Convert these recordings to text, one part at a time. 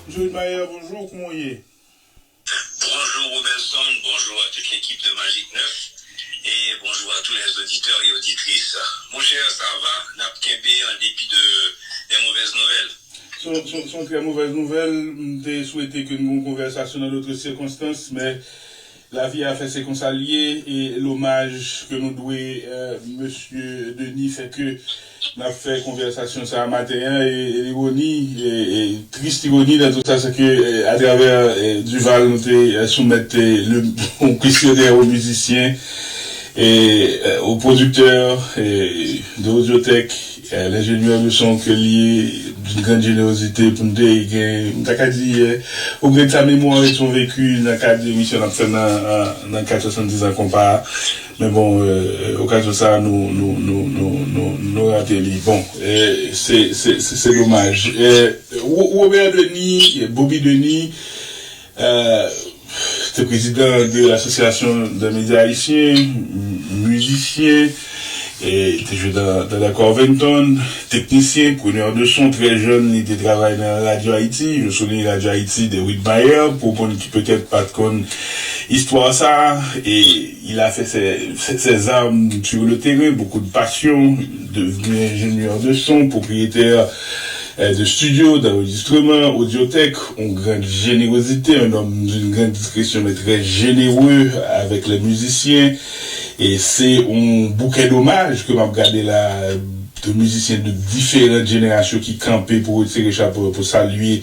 Monsieur Maillard, bonjour, comment il est? Bonjour Robinson, bonjour à toute l'équipe de Magic 9 et bonjour à tous les auditeurs et auditrices. Mon cher, ça va, Napkebe en dépit des mauvaises nouvelles. Sont très mauvaises nouvelles. J'ai souhaité que nous ayons une conversation dans d'autres circonstances, mais la vie a fait ses consaliers et l'hommage que nous devons Monsieur Denis fait que nous avons fait conversation ça matin et l'ironie et triste ironie dans tout ça c'est que à travers Duval nous soumettre le questionnaire aux musiciens et aux producteurs de Audiothèque, l'ingénieur de son que lié d'une grande générosité pour nous dire, au gré de sa mémoire et de son vécu dans le cadre de l'émission dans le cadre de 70 ans qu'on part. Mais bon, au cas de ça, nous raté lui. Bon, c'est dommage. Robert Denis, Bobby Denis, c'est président de l'association des médias haïtiens, musicien, et était joué dans la Corventon, technicien, preneur de son, très jeune, il était travaillé dans la Radio Haïti, je souligne la Radio Haïti de Whitmire, pour qu'on qui peut-être pas de histoire ça, et il a fait ses armes sur le terrain, beaucoup de passion, devenu ingénieur de son, propriétaire de studio, d'enregistrement, Audiothèque, une grande générosité, un homme d'une grande discrétion mais très généreux avec les musiciens. Et c'est un bouquet d'hommages que m'a regardé là, de musiciens de différentes générations qui campaient pour retirer chapeau, pour saluer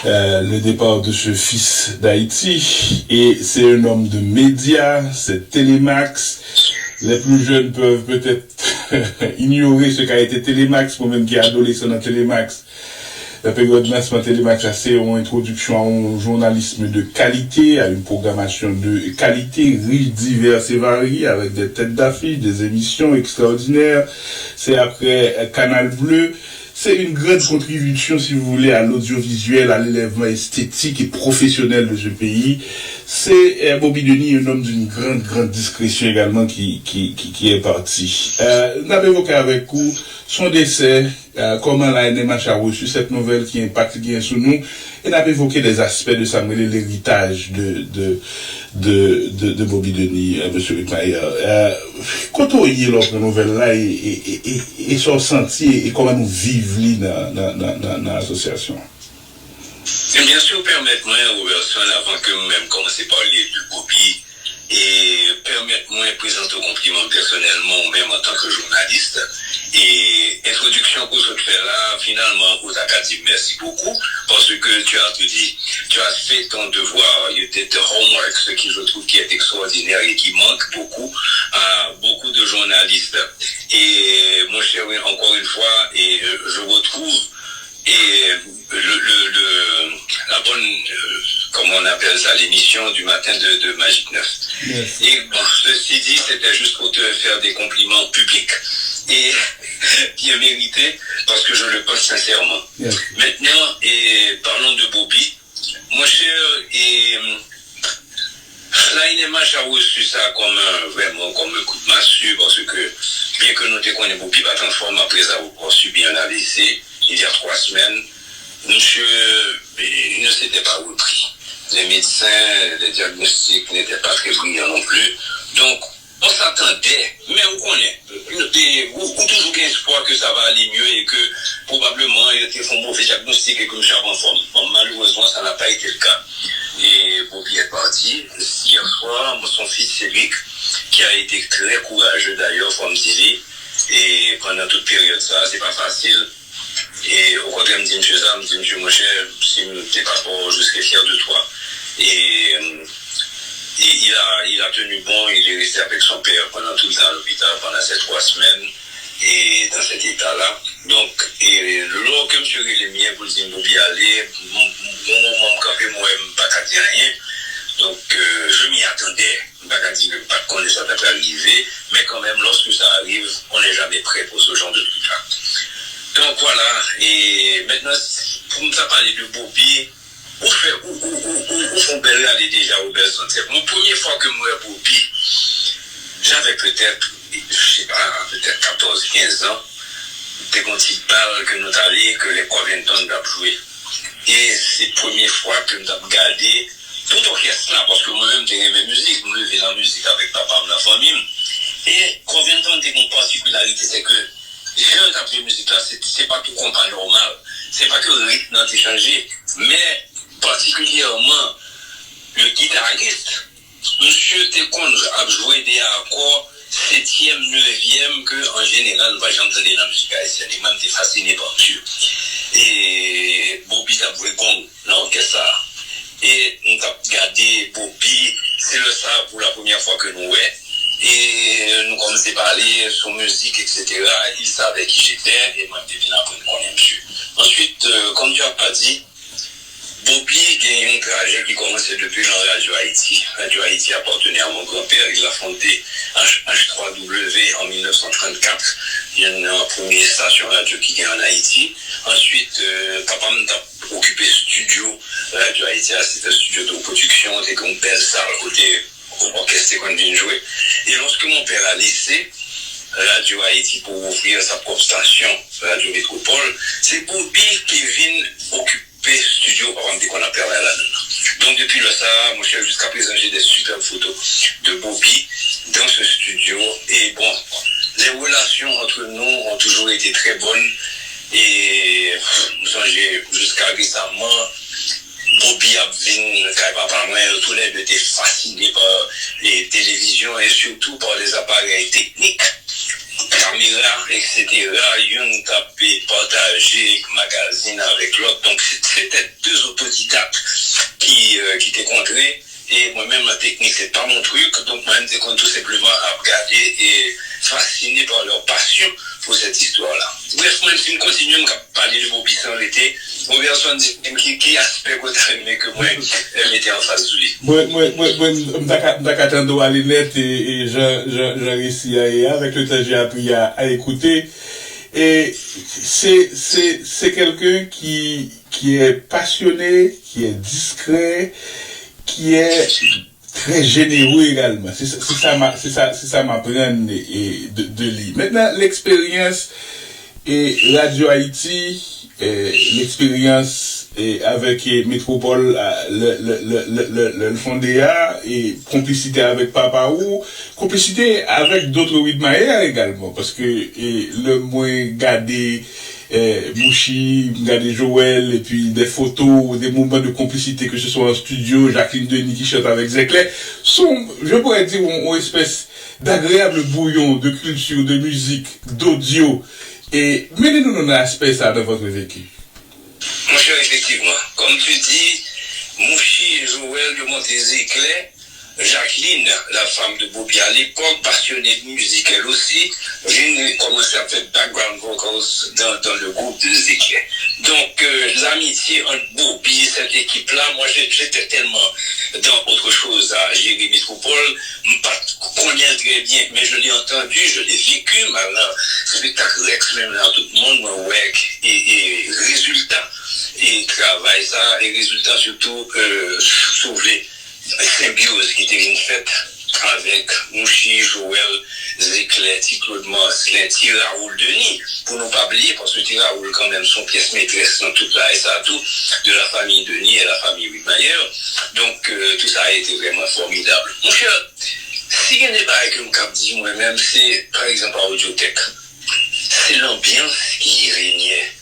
le départ de ce fils d'Haïti. Et c'est un homme de médias, c'est Télémax. Les plus jeunes peuvent peut-être ignorer ce qu'a été Télémax, moi-même qui est adolescent dans Télémax. La période de lancement Télémax, c'est une introduction à un journalisme de qualité, à une programmation de qualité riche, diverse et variée, avec des têtes d'affiche, des émissions extraordinaires. C'est après Canal Bleu. C'est une grande contribution, si vous voulez, à l'audiovisuel, à l'élèvement esthétique et professionnel de ce pays. C'est Bobby Denis, un homme d'une grande discrétion également, qui est parti. Nous avons évoqué avec vous son décès, comment la NMH a reçu cette nouvelle qui impacte bien sur nous, et nous avons évoqué des aspects de ça, l'héritage de Bobby Denis, monsieur Whitmire. Quand on y est l'autre nouvelle là, et son sentier, et comment nous vivons dans l'association? Bien sûr, permettez-moi, Robertson, avant que moi-même commencer par parler de Bobby, et permettez-moi de présenter au compliment personnellement, même en tant que journaliste, et introduction pour ce fait là, finalement, vous avez dit merci beaucoup, parce que tu as tout dit, tu as fait ton devoir, you did the homework, ce qui je trouve qui est extraordinaire et qui manque beaucoup à beaucoup de journalistes. Et mon cher, encore une fois, et je retrouve et la bonne, comment on appelle ça, l'émission du matin de Magic 9. Yes. Et bon, ceci dit, c'était juste pour te faire des compliments publics et bien mérités, parce que je le pense sincèrement. Yes. Maintenant, et parlons de Bobby. Mon cher, et la NMH a reçu ça vraiment comme un coup de massue, parce que bien que nous te connaissions Bobby pas en forme après avoir subi un AVC il y a 3 semaines, monsieur ne s'était pas repris. Les médecins, les diagnostics n'étaient pas très brillants non plus. Donc, on s'attendait, mais on connaît. On toujours espoir que ça va aller mieux et que probablement il était un mauvais diagnostic et que monsieur a en forme. Bon, malheureusement, ça n'a pas été le cas. Et Bobby est parti. Hier soir, son fils Cédric, qui a été très courageux d'ailleurs, faut me dire, et pendant toute période ça, c'est pas facile. Et au contraire, me dit monsieur, mon cher, si t'es pas fort, je serais fier de toi. Et il a tenu bon, il est resté avec son père pendant tout le temps à l'hôpital, pendant ces 3 semaines, et dans cet état-là. Donc, et le jour que monsieur Rélémien, pour le dire, Bobby aller, mon campé, moi, pas qu'à dire rien. Donc, je m'y attendais. Pas qu'à dire, pas de connaissance d'après arriver, mais quand même, lorsque ça arrive, on n'est jamais prêt pour ce genre de truc-là. Donc voilà, et maintenant, pour nous parler de Bobby, où font belle aller déjà au Belson. C'est mon première fois que moi, Bobby, j'avais peut-être, je sais pas, peut-être 14, 15 ans, dès qu'on s'y parle que nous allons, que les Corventon doivent jouer. Et c'est la première fois que je me regardé tout orchestre là, parce que moi-même, j'ai aimé la musique, je me levais la musique avec papa et la famille. Et quand vient de une particularité, c'est que j'ai appris la musique là, c'est pas tout compas normal. C'est pas que le rythme n'a changé, mais particulièrement le guitariste, monsieur Tekon a joué des accords 7e, 9e, que en général, on va jamais entendre dans la musique haïtienne. Et même, t'es fasciné par monsieur. Et Bobby t'a joué gong dans l'orchestre. Et nous avons regardé Bobby, c'est le ça pour la première fois que nous ouais. Et nous commençons à parler sur musique, etc. Il savait qui j'étais et moi, je devine apprendre qu'on est monsieur. Ensuite, comme tu as pas dit, Bobby a un trajet qui commençait depuis la Radio Haïti. Radio Haïti appartenait à mon grand-père, il a fondé H3W en 1934. Il y a une première station radio qui est en Haïti. Ensuite, papa m'a occupé studio Radio Haïti, c'était un studio de production, c'était une belle salle côté orchestre qu'on vient jouer. Et lorsque mon père a laissé Radio Haïti pour ouvrir sa propre station, Radio Métropole, c'est Bobby qui vient occuper studio, par exemple, qu'on appelle là-dedans. Donc depuis le ça, mon cher, jusqu'à présent, j'ai des superbes photos de Bobby dans ce studio. Et bon, les relations entre nous ont toujours été très bonnes. Et j'ai jusqu'à récemment, Bobby a venu, papa, moi, tous les deux étaient fascinés par les télévisions et surtout par les appareils techniques, caméras, etc. Une tapé, partagé, magazine avec l'autre. Donc, c'était deux autodidactes qui t'écontraient. Et moi-même, la technique, c'est pas mon truc. Donc, moi-même, c'est tout simplement à regarder et fasciné par leur passion pour cette histoire-là. Bref, même si nous continuons à parler de Bobby sans l'été, on verra qui aspect que moi, elle mettait en face de lui. Moi, j'attends à l'inet et j'ai réussi avec le temps, j'ai appris à écouter. Et c'est quelqu'un qui est passionné, qui est discret, qui est très généreux également. C'est ça m'apprend de lui. Maintenant, l'expérience et Radio Haïti, l'expérience avec Métropole, le Fondéa, et complicité avec Papa ou complicité avec d'autres Widmayer également, parce que le moins gardé Mouchi, regardez Joël, et puis des photos, des moments de complicité, que ce soit en studio, Jacqueline Denis qui chante avec Zecler, sont, je pourrais dire, une espèce d'agréable bouillon de culture, de musique, d'audio. Et menez-nous dans l'aspect ça dans votre vécu. Mon cher, effectivement, comme tu dis, Mouchi, Joël de Montezecler, Jacqueline, la femme de Bobby à l'époque, passionnée de musique elle aussi, j'ai commencé à faire background vocals dans le groupe de Zecler. Donc l'amitié entre Bobby et cette équipe-là, moi j'étais tellement dans autre chose à gérer Métropole, pas connais très bien, mais je l'ai entendu, je l'ai vécu, maintenant, spectacle Rex, même là, tout le monde, ouais, et résultat, et travail ça, et résultat surtout, sauver symbiose qui était une fête avec Mouchi, Joël, Zecler, Claude Marcelin, Raoul Denis, pour ne pas oublier, parce que Raoul quand même son pièce maîtresse dans toute la tout de la famille Denis et la famille Widmayer. Donc tout ça a été vraiment formidable. Mon cher, si il y a des bails que je dis moi-même, c'est par exemple à Audiothèque. C'est l'ambiance qui régnait.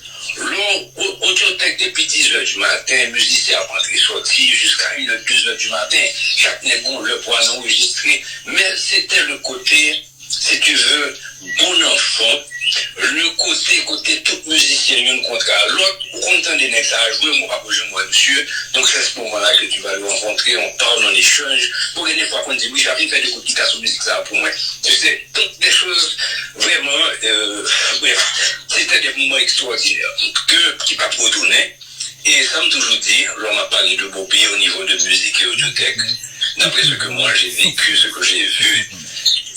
Audiothèque depuis 10h du matin, musicien rentré sorti jusqu'à 1h, 2h du matin, chaque négon le poids enregistré, mais c'était le côté, si tu veux, bon enfant, le côté tout musicien une contre l'autre, content des nègres à jouer, moi pas bouger moi monsieur, donc c'est à ce moment-là que tu vas le rencontrer, on parle, on échange, pour une fois qu'on dit oui, j'arrive à faire des coups de guitare sur musique ça pour moi, tu sais, toutes des choses vraiment, bref, c'était des moments extraordinaires qui pas trop tourner. Et ça me toujours dit, l'on m'a parlé de Bobby au niveau de musique et audiothèque, d'après ce que moi j'ai vécu, ce que j'ai vu.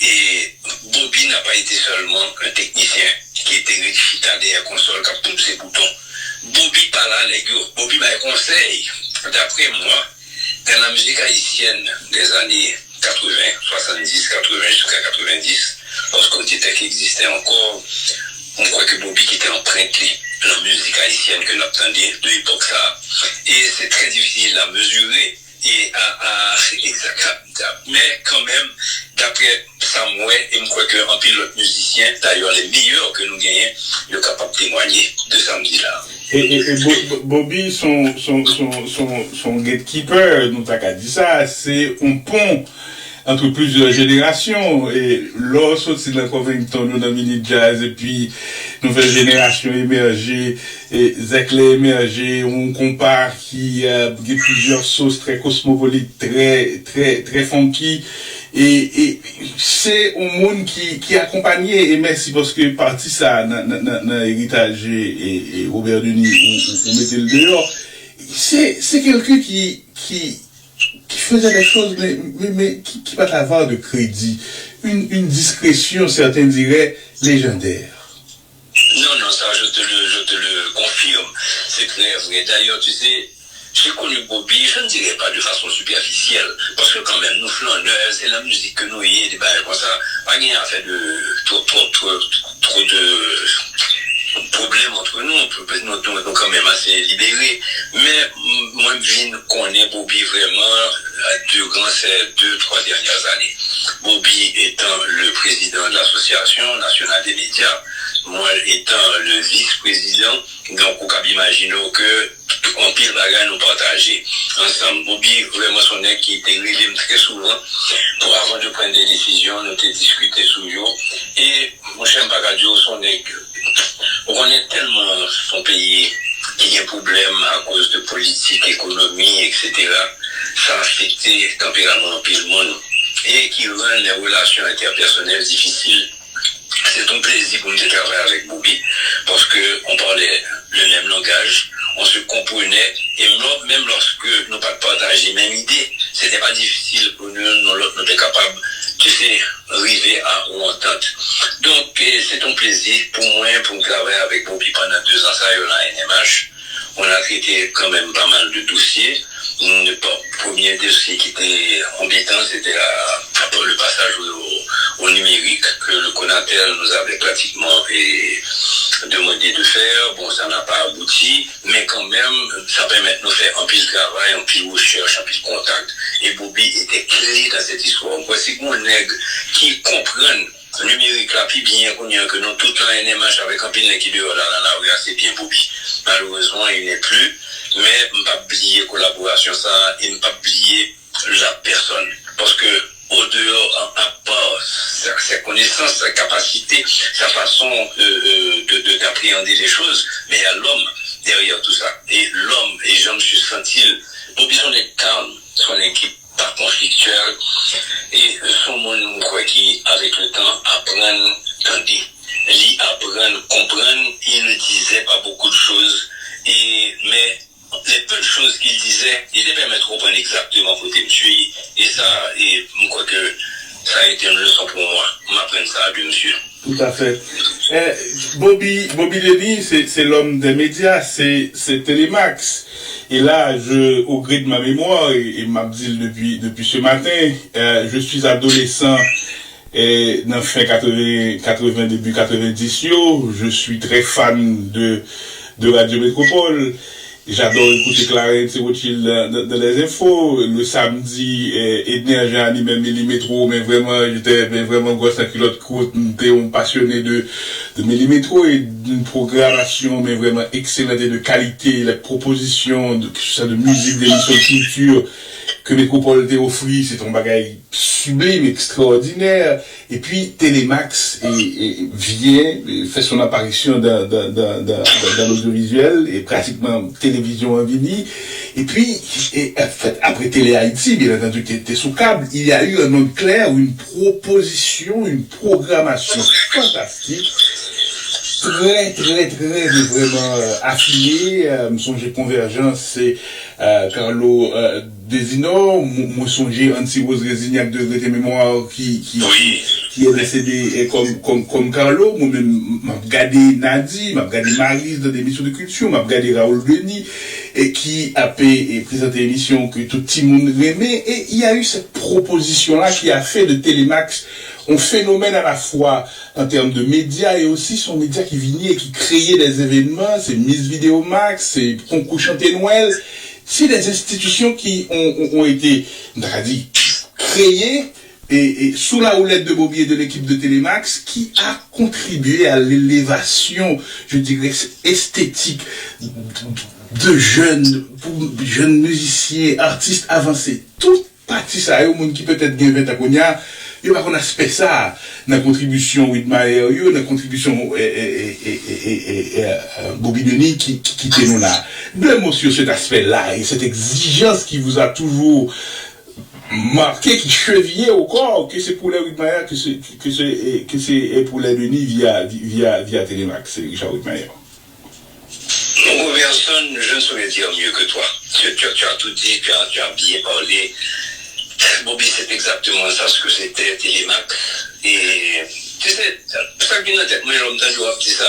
Et Bobby n'a pas été seulement un technicien qui était rectifié derrière console, qui a tous ses boutons. Bobby pas là, les gars. Bobby m'a conseil, d'après moi, dans la musique haïtienne des années 80, 70, 80 jusqu'à 90, lorsqu'Audiothèque existait encore, on croit que Bobby qui était emprunté. la musique haïtienne que nous attendons de l'époque ça. Et c'est très difficile à mesurer et à exactement. Mais quand même, d'après Samuel, et je crois qu'un pilote musicien, d'ailleurs les meilleurs que nous gagnons, ils sont capables de témoigner de samedi-là. Et Bobby, son gatekeeper, nous t'as dit ça, c'est un pont entre plusieurs générations. Et lorsque c'est dans Covington, nous dans Mini Jazz, et puis nouvelle génération émergée, et Zekle émergé, on compare qui a plusieurs sauces très cosmopolites, très funky. Et c'est un monde qui accompagnait, et merci parce que parti ça dans héritage et Robert Denis on mettait le dehors. C'est quelqu'un qui faisait des choses mais qui va avoir de crédit, une discrétion, certains diraient légendaire. Non, ça je te le confirme, c'est très vrai. D'ailleurs, tu sais, j'ai connu Bobby, je ne dirais pas de façon superficielle, parce que quand même, nous flâneurs, c'est la musique que nous y est, des bails comme ça, pas rien à faire de trop de problèmes entre nous, nous sommes quand même assez libérés, mais moi, je connais Bobby vraiment durant ces 2-3 dernières années. Bobby étant le président de l'Association nationale des médias, moi étant le vice-président, donc on peut imaginer que on pile bagaille nous partager ensemble. Bobby, vraiment son nègre qui était réglé très souvent pour avant de prendre des décisions, nous avons discuté sur eux. Et mon cher Bagadio, son nègre, on connaît tellement son pays qui a un problème à cause de politique, économie, etc. Ça a affecté le tempérament de le monde et qui rend les relations interpersonnelles difficiles. C'est un plaisir pour nous de travailler avec Bobby parce qu'on parlait le même langage, on se comprenait et même lorsque nous pas partager les mêmes idées, c'était pas difficile pour nous être capables, tu sais, arriver à une entente. Donc c'est un plaisir pour moi pour travailler avec Bobby pendant 2 ans, ça y est, la NMH. On a traité quand même pas mal de dossiers. Le premier dossier qui était embêtant, c'était le passage au numérique que le Conatel nous avait pratiquement demandé de faire. Bon, ça n'a pas abouti, mais quand même, ça permet de nous faire un pile de travail, un pile de recherche, un pile de contact. Et Bobby était clé dans cette histoire. Voici qu'on nègre qui comprennent le numérique là, puis bien que nous, tout la NMH avec un pile qui dehors là, dans la rue, c'est bien Bobby. Malheureusement, il n'est plus. Mais je ne pas oublier collaboration ça et ne pas oublier la personne. Parce que au dehors, à part sa connaissance, sa capacité, sa façon d'appréhender les choses, mais il y a l'homme derrière tout ça. Et l'homme, et je me suis senti, Bobby son est calme, son équipe pas conflictuelle, et son monde, quoi, qui, avec le temps, apprennent, tandis, apprennent, comprennent, il ne disait pas beaucoup de choses, mais les peu de choses qu'il disait, il devait permettre de comprendre exactement où était monsieur. Et ça, et je crois que ça a été une leçon pour moi. M'apprendre ça à monsieur. Tout à fait. Bobby Denis, c'est l'homme des médias, c'est Télémax. Et là, au gré de ma mémoire, et m'a dit depuis ce matin, je suis adolescent dans fin 80, début 90, je suis très fan de Radio Métropole. J'adore écouter Clarence et Rothschild dans les infos. Le samedi, Edner, j'ai animé Millimétro, mais vraiment, j'étais vraiment grosse à culotte courte, j'étais un passionné de Millimétro et d'une programmation, mais vraiment excellente et de qualité, les propositions de musique, d'émissions de culture que Métropole t'a offert, c'est un bagage sublime, extraordinaire. Et puis, Télémax vient, fait son apparition dans l'audiovisuel et pratiquement télévision en Vini. Et puis, après Télé Haïti, bien entendu, qui était sous câble, il y a eu un nom clair, une proposition, une programmation fantastique. Très vraiment affiné. Me songer Convergence, c'est Carlo Desinor. Me songer Anti-Rose Résignac de mémoire qui est décédé comme Carlo. Moi-même, m'a regardé Nadi, m'a regardé Marise dans des émissions de culture, m'a regardé Raoul Denis. et qui a présenté l'émission que tout le monde aimait, et il y a eu cette proposition-là qui a fait de Télémax un phénomène à la fois en termes de médias et aussi son média qui venait et qui créait des événements, c'est Miss Vidéo Max, c'est Concours Chanté Noël, c'est des institutions qui ont été, on a dit, créées et sous la houlette de Bobby et de l'équipe de Télémax qui a contribué à l'élévation, je dirais, esthétique de jeunes musiciens, artistes avancés. Tout parti ça, au monde qui peut-être gagne 20 ans, il y a un aspect ça, dans la contribution Whitmire, dans la contribution Bobby Denis qui était nous là. Deux sur cet aspect-là et cette exigence qui vous a toujours marqué, qui chevillait au corps, que c'est pour les Whitmire, que c'est pour les Denis via Télémax, c'est Richard Whitmire. Non, personne, je ne saurais dire mieux que toi. Tu as tout dit, tu as bien parlé. Bobby, c'est exactement ça ce que c'était Télémax. Et tu sais, ça qui vient en tête, moi j'ai dit ça.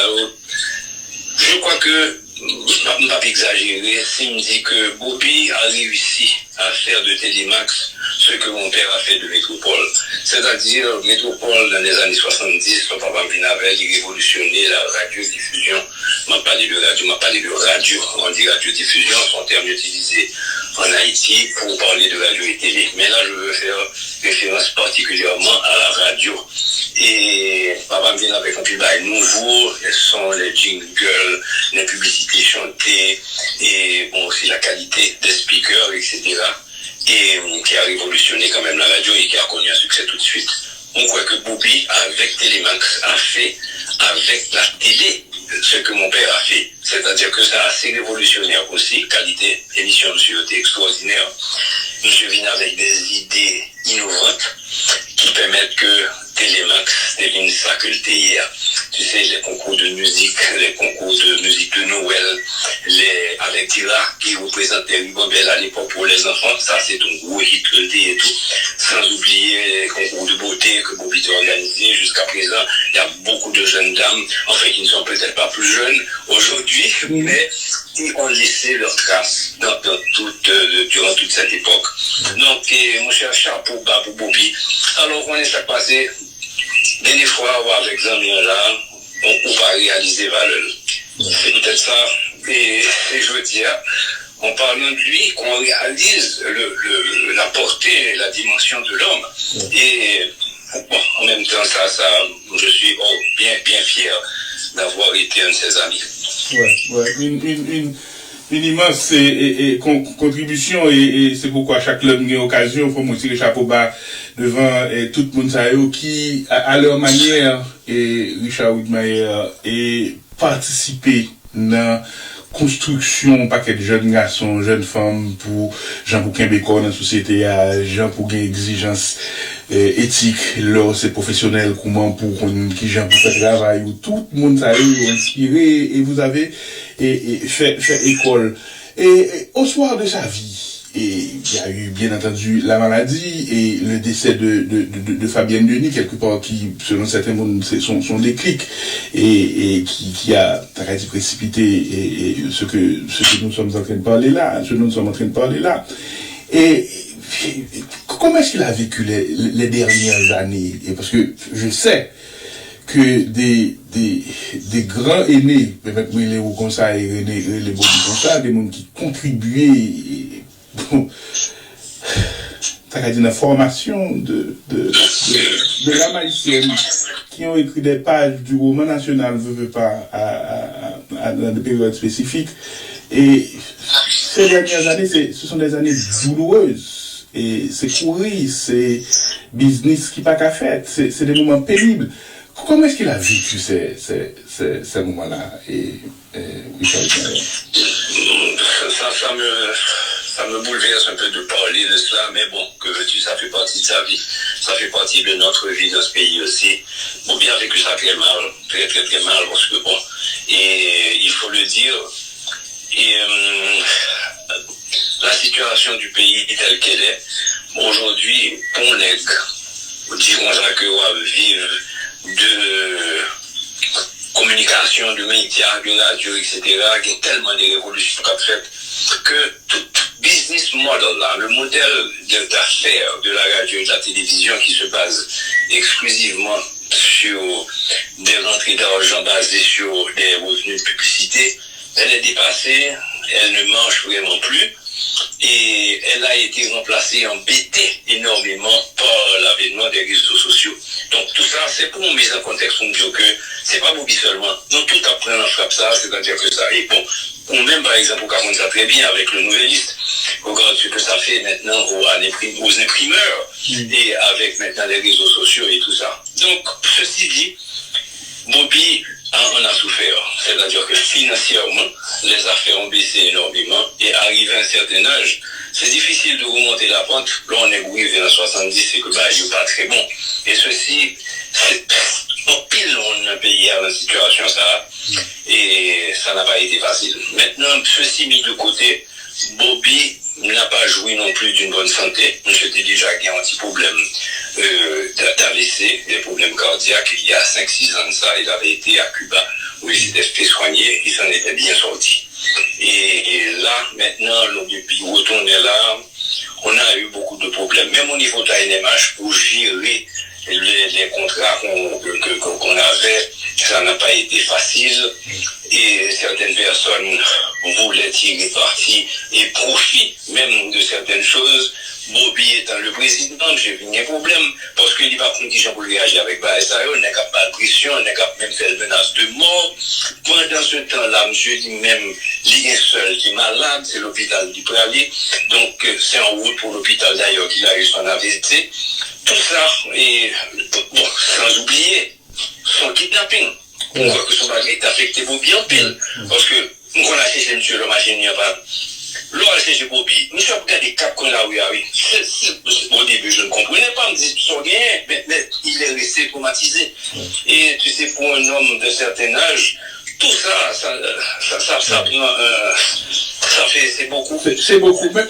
Je crois que je ne vais pas exagérer si je me dis que Bobby a réussi à faire de Télémax ce que mon père a fait de Métropole. C'est-à-dire, Métropole, dans les années 70, son papa Pinavel, il révolutionnait la radiodiffusion. Je m'a parlé de radio. On dit radiodiffusion, son terme utilisé en Haïti pour parler de radio et télé. Mais là, je veux faire référence particulièrement à la radio. Et papa vient avec un public nouveau, les sons, les jingles, les publicités chantées, et bon, aussi la qualité des speakers, etc. Et qui a révolutionné quand même la radio et qui a connu un succès tout de suite. On croit que Bobby, avec Télémax, a fait avec la télé ce que mon père a fait. C'est-à-dire que ça a assez révolutionnaire aussi, qualité, émission de sûreté extraordinaire. Monsieur vient avec des idées innovantes qui permettent que Télémax devienne ça que le hier. Tu sais, les concours de musique de Noël, avec Tira qui représentait Ribambelle à l'époque pour les enfants, ça c'est un gros hit le thé et tout. Sans oublier les concours de beauté que Bobby a organisé jusqu'à présent. Il y a beaucoup de jeunes dames, enfin qui ne sont peut-être pas plus jeunes aujourd'hui, mais qui ont laissé leur trace durant toute cette époque. Donc, mon cher chapeau bas pour Bobby. Alors, on est chaque passé. Des fois, avec Zami là, on va réaliser valeur. C'est peut-être ça. Et je veux dire, en parlant de lui, qu'on réalise la portée, la dimension de l'homme. Et bon, en même temps, ça, je suis bien fier d'avoir été un de ses amis. Une immense contribution et c'est pourquoi chaque club a occasion, il faut me tirer chapeau bas devant tout le monde qui, à leur manière, et Richard Whitmire, et participer dans construction paquet de jeunes garçons, jeunes femmes pour gens pour Québécois dans la société, gens pour des exigences éthiques, là c'est professionnel, comment pour qui gens pour faire travail, où tout le monde ça est inspiré et vous avez fait école. Et au soir de sa vie, et il y a eu bien entendu la maladie et le décès de Fabienne Denis, quelque part qui, selon certains mondes, c'est son déclic et qui a précipité et ce que nous sommes en train de parler là, Et comment est-ce qu'il a vécu les dernières années? Et parce que je sais que des grands aînés, peut-être les hauts conseils, les beaux conseils, des gens qui contribuaient, t'as dit la formation de la maïsienne, qui ont écrit des pages du roman national, veut pas, dans des périodes spécifiques. Et ces dernières années, ce sont des années douloureuses. Et c'est courir, c'est business qui pas qu'à faire, c'est des moments pénibles. Comment est-ce qu'il a vécu ces moments-là Ça me bouleverse un peu de parler de cela, mais bon, que veux-tu, ça fait partie de sa vie. Ça fait partie de notre vie dans ce pays aussi. Bon, bien vécu ça très mal, très très très mal, parce que bon, et il faut le dire, et la situation du pays telle qu'elle est, aujourd'hui, on est, dirons que vivre de communication, de médias, de radio, etc., il y a tellement de révolutions qu'a fait. que tout business model là, le modèle d'affaires de la radio et de la télévision qui se base exclusivement sur des rentrées d'argent basées sur des revenus de publicité, elle est dépassée, elle ne marche vraiment plus et elle a été remplacée, embêtée énormément par l'avènement des réseaux sociaux. Donc tout ça, c'est pour nous mettre en contexte, pour nous dire que c'est pas Bobby seulement. Nous tout après on frappe ça, c'est-à-dire que ça est bon. Ou même par exemple, on comprend ça très bien avec le Nouvelliste. Regarde ce que ça fait maintenant aux imprimeurs et avec maintenant les réseaux sociaux et tout ça. Donc, ceci dit, Bobby en a souffert. C'est-à-dire que financièrement, les affaires ont baissé énormément et arrivé à un certain âge, c'est difficile de remonter la pente. Là, on est arrivé en 70, c'est que il n'est pas très bon. Et ceci, c'est en pile, on a payé à la situation ça et ça n'a pas été facile. Maintenant, ceci mis de côté, Bobby n'a pas joui non plus d'une bonne santé. Je t'ai déjà qu'il y a un petit problème d'AVC, des problèmes cardiaques. Il y a 5-6 ans de ça, il avait été à Cuba où il s'était fait soigner, il s'en était bien sorti. Et là, maintenant, depuis retourner là, on a eu beaucoup de problèmes. Même au niveau de la NMH, pour gérer les contrats qu'on avait, ça n'a pas été facile et certaines personnes voulaient tirer parti et profit même de certaines choses. Bobby étant le président, j'ai vu un problème parce qu'il n'y a pas de condition pour réagir avec ça, on n'est pas de pression, on n'est pas même fait menace de mort. Pendant ce temps-là, monsieur dit même, il est seul qui est malade, c'est l'hôpital qui peut aller. Donc c'est en route pour l'hôpital d'ailleurs qu'il a eu son AVC. Tout ça, et bon, sans oublier son kidnapping. On voit que son bagage est affecté Bobby en pile. Parce que, on a cherché monsieur le machine, il n'y a pas. Là, on a cherché Bobby. Monsieur a regardé les cap qu'on a eu. Au début, je ne comprenais pas, me disait, son gain, mais il est resté traumatisé. Et tu sais, pour un homme de certain âge, tout ça, ça prend ça fait, c'est beaucoup. C'est beaucoup. Mais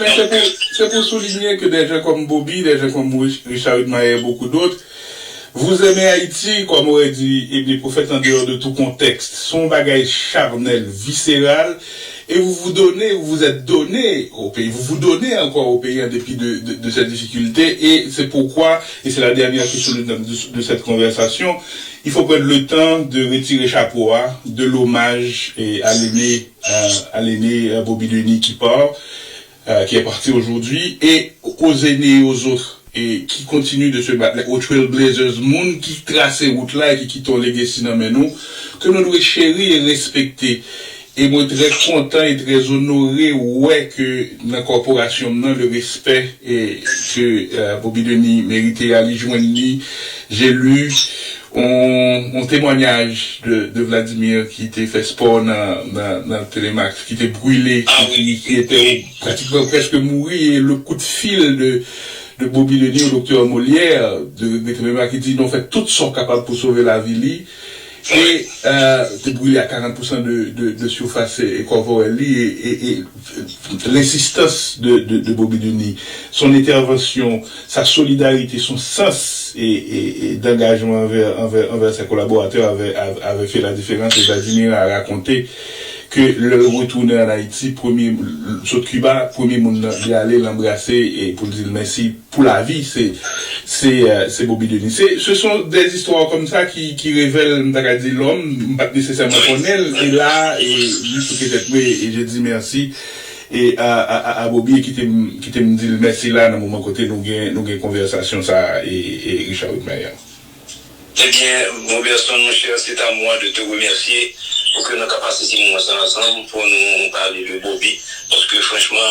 c'est pour souligner que des gens comme Bobby, des gens comme Richard Mayer et beaucoup d'autres, vous aimez Haïti, comme aurait dit les prophètes en dehors de tout contexte. Son bagage charnel, viscéral, et vous êtes donné au pays. Vous vous donnez encore au pays en dépit de cette difficulté. Et c'est pourquoi, et c'est la dernière question de cette conversation, il faut prendre le temps de retirer chapeau de l'hommage à l'aîné Bobby Denis qui part, qui est parti aujourd'hui, et aux aînés et aux autres, et qui continuent de se battre, aux Trailblazers, monde qui trace ces routes là et qui quittent le legacy dans nous, que nous devons chérir et respecter. Et moi, très content et très honoré, que dans la corporation, le respect et que Bobby Denis méritait à l'y joindre. J'ai lu un témoignage de Vladimir qui était fait sport dans Télémax, qui était brûlé, qui était pratiquement presque mort, et le coup de fil de Bobby Denis au docteur Molière, de Télémax, qui dit, ils ont fait tout ce qu'ils sont capables pour sauver la vie. Et t'es brûlé à 40% de surface et corporelle et l'insistance de Bobby Denis, son intervention, sa solidarité, son sens et d'engagement envers ses collaborateurs avait fait la différence. Et Vladimir a raconté que le retourner en Haïti, sur Cuba, premier monde d'y aller l'embrasser et pour dire merci pour la vie, c'est Bobby Denis. Ce sont des histoires comme ça qui révèlent, l'homme, pas nécessairement connaître, et là, et juste que j'ai et j'ai dit merci, et à Bobby qui te me dit merci là, dans mon côté, nous avons conversation, ça, et Richard Mayer. Eh bien, mon garçon, mon cher, c'est à moi de te remercier pour que nous capacitions ensemble pour nous parler de Bobby, parce que franchement,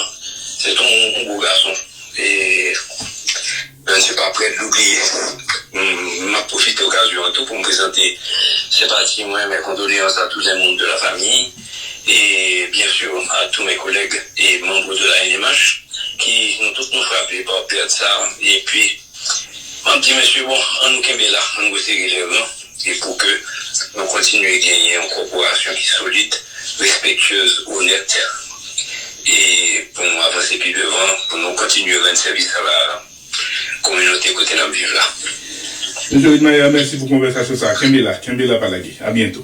c'est un beau garçon. Et je ne suis pas prêt de l'oublier. Je profite de l'occasion tout pour me présenter. C'est parti, moi, mes condoléances à tout le monde de la famille et bien sûr à tous mes collègues et membres de la NMH qui nous tous nous frappés par perdre ça. Et puis, on dit, monsieur, bon, on nous kembe là, on nous serre les rangs, et pour que nous continuions à gagner une corporation qui est solide, respectueuse, honnête, et pour nous avancer plus devant, pour nous continuer à rendre service à la communauté côté de la vivre là. Monsieur Mayer, merci pour la conversation. Kembe là, par la guerre. À bientôt.